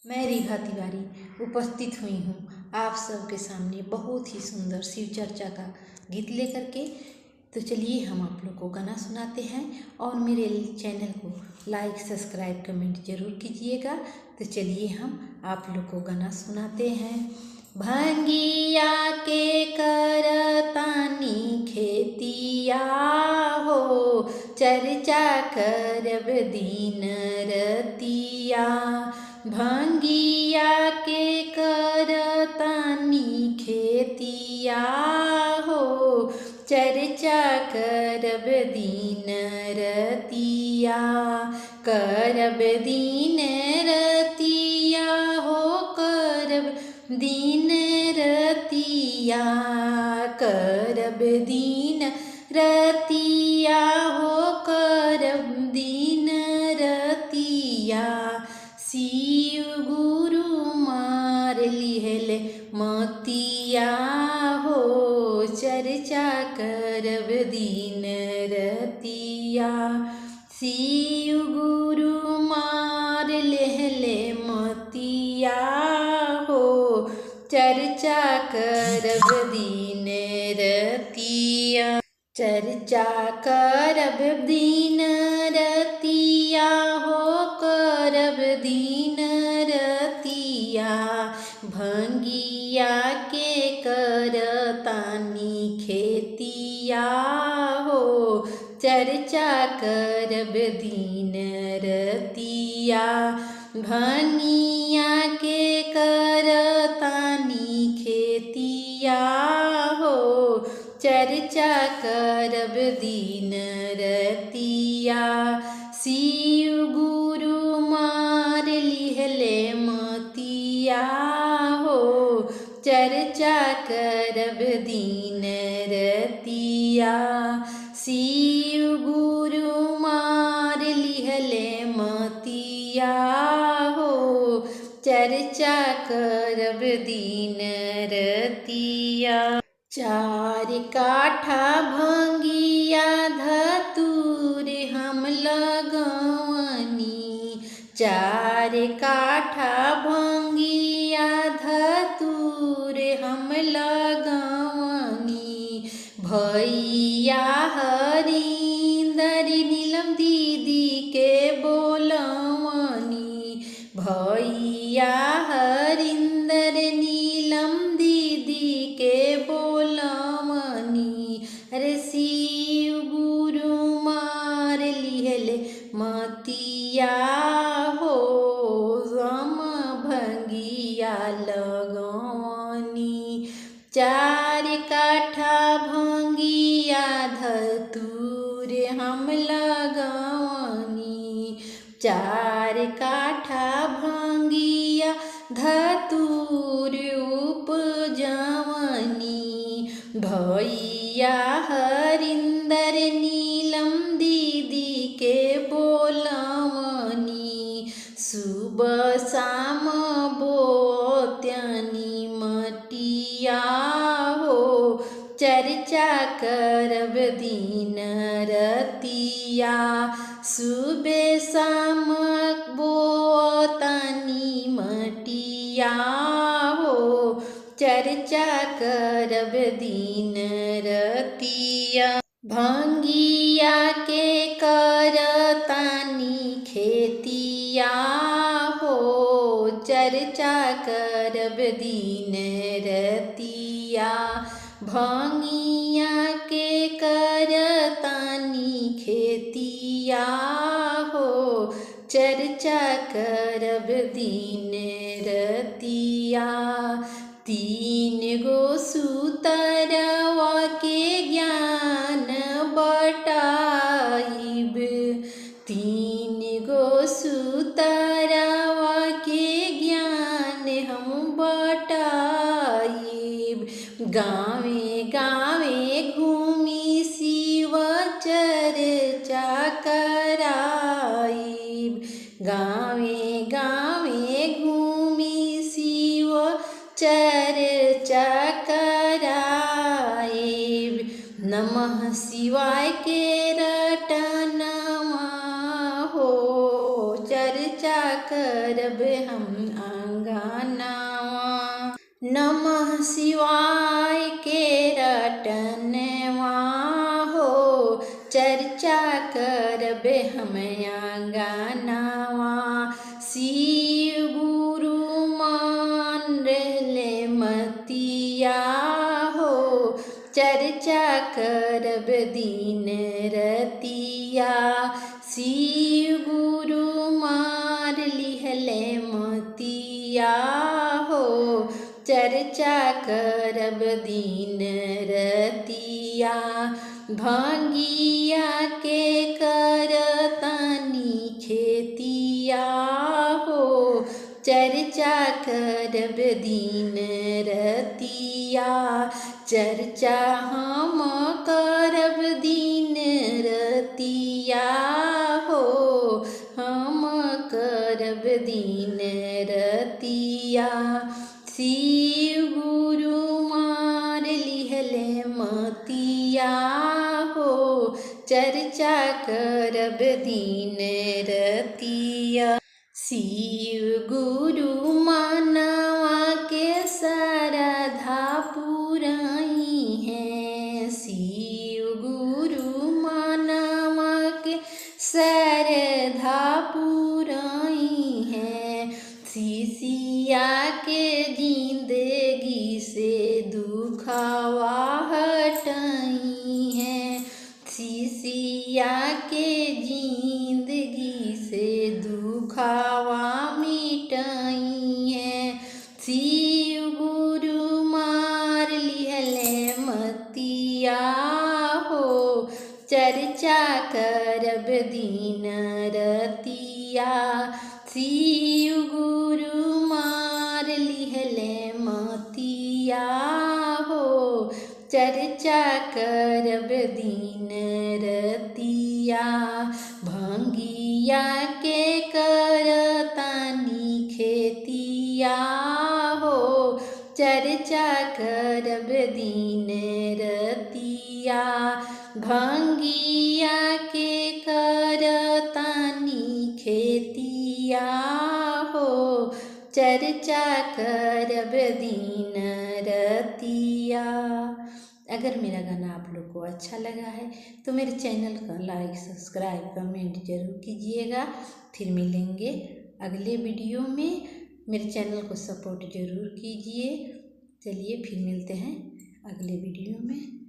मैं रेखा तिवारी उपस्थित हुई हूँ आप सबके सामने बहुत ही सुंदर शिव चर्चा का गीत लेकर के। तो चलिए हम आप लोग को गाना सुनाते हैं और मेरे चैनल को लाइक सब्सक्राइब कमेंट जरूर कीजिएगा। तो चलिए हम आप लोग को गाना सुनाते हैं। भंगिया के करतानी खेतिया हो, चर्चा करब दिन रतिया। भंगिया के करतानी खेतिया हो, चर्चा करब दिन रतिया। करब दिन रतिया हो, करब दिन रतिया। करब दिन रतिया हो, करब दिन रतिया। शिव गुरु मार लिहल मतिया हो, चर्चा करब दिन रतिया। शिव गुरु मार लिहले मतिया हो, चर्चा करब दिन रतिया। चर्चा करब दिन रतिया हो, करब दिन रतिया। भंगिया के करतानी खेतिया हो, चर्चा करब दिन रतिया। भंगिया के करतानी खेतिया हो, चर्चा करब दिन रतिया। शिव गुरु मार लिहले मतिया हो, चर्चा करब दिन रतिया। शिव गुरु मार लिहले मतिया हो, चर्चा करब दिन रतिया। चार काठा भंगिया धतूर हम लगवनी, चार काठा भंगिया धतूर हम लगवनी। भैया हरिंदर नीलम दीदी के बोलवनी। भैया हरिंदर नीलम दीदी के बोलवनी। अरे शिव गुरु मार लिहले मतिया हो, हम भंगिया लगवनी। चार काठा भंगिया धतूर हम लगवनी। चार काठा भंगिया धतूर उपजवनी। भैया हरिंदर नीलम दीदी के बोलवनी। सुबह शाम बोत्यानी मटिया हो, चर्चा करब दिन रतिया। सुबह शाम बोतानी मटिया हो, चर्चा करब दिन रतिया। भंगिया के करतानी खेतिया हो, चर्चा करब दिन रतिया। भंगिया के करतानी खेतिया हो, चर्चा करब दिन रतिया। तीन गो सूतरवा के ज्ञान बटाइब, तीन गो सूतरवा के ज्ञान हम बटाइब। गावे गावे घूमी शिव चर्चा कराइब। गावे गावे घूमी शिव चर्चा कराइब। नमः शिवाय के रटनवा हो, चर्चा करब हम अंगनावा। नमः शिवाय के रटनवा हो, चर्चा करबे हम अंगनावा। शिव गुरु मान रहले मतिया हो, चर्चा करब दिन रतिया। शिव गुरु मार लिहले मतिया हो, चर्चा करब दिन रतिया। भंगिया के करतानी खेतिया हो, चर्चा करब दिन रतिया। चर्चा हम करब दिन रतिया हो, हम करब दिन रतिया। शिव गुरु मार लिहले मतिया हो, चर्चा करब दिन रतिया। शिव गुरु मानवा के श्रद्धा पुराई है, शिव गुरु मानवा के श्रद्धा पुराई है। शिष्या के जिंदगी से दुखवा हटाई है, शिष्या के जिंदगी से दुखवा मिटाई है। शिव गुरु मार लिहले मतिया हो, चर्चा करब दिन रतिया। शिव गुरु मार लिहले मतिया हो, चर्चा करब दिन रतिया। भंगिया के करतानी खेतिया हो, चर्चा करब दिन रतिया। भंगिया के करतानी खेतिया हो, चर्चा करब दिन रतिया। अगर मेरा गाना आप लोग को अच्छा लगा है तो मेरे चैनल का लाइक सब्सक्राइब कमेंट जरूर कीजिएगा। फिर मिलेंगे अगले वीडियो में, मेरे चैनल को सपोर्ट जरूर कीजिए। चलिए फिर मिलते हैं अगले वीडियो में।